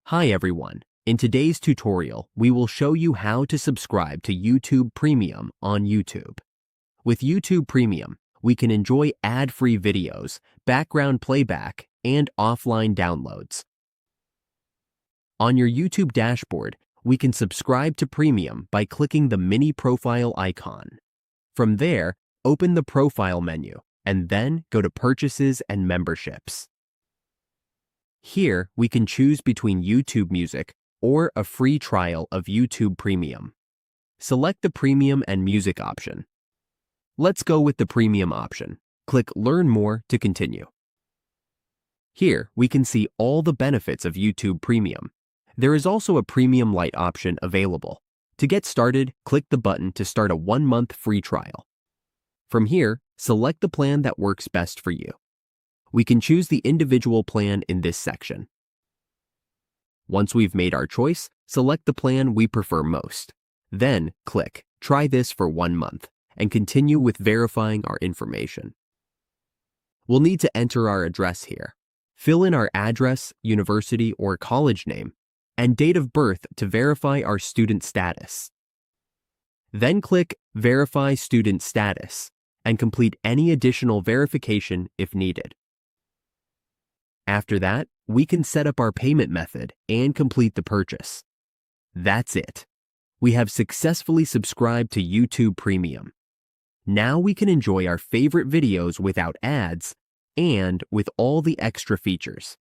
Hi everyone. In today's tutorial, we will show you how to subscribe to YouTube Premium on YouTube. With YouTube Premium, we can enjoy ad-free videos, background playback, and offline downloads. On your YouTube dashboard, we can subscribe to Premium by clicking the mini profile icon. From there, open the Profile menu, and then go to Purchases and Memberships. Here, we can choose between YouTube Music or a free trial of YouTube Premium. Select the Premium and Music option. Let's go with the Premium option. Click Learn More to continue. Here, we can see all the benefits of YouTube Premium. There is also a Premium Lite option available. To get started, click the button to start a 1-month free trial. From here, select the plan that works best for you. We can choose the individual plan in this section. Once we've made our choice, select the plan we prefer most. Then click Try this for 1 month and continue with verifying our information. We'll need to enter our address here. Fill in our address, university or college name, and date of birth to verify our student status. Then click Verify Student Status and complete any additional verification if needed. After that, we can set up our payment method and complete the purchase. That's it. We have successfully subscribed to YouTube Premium. Now we can enjoy our favorite videos without ads and with all the extra features.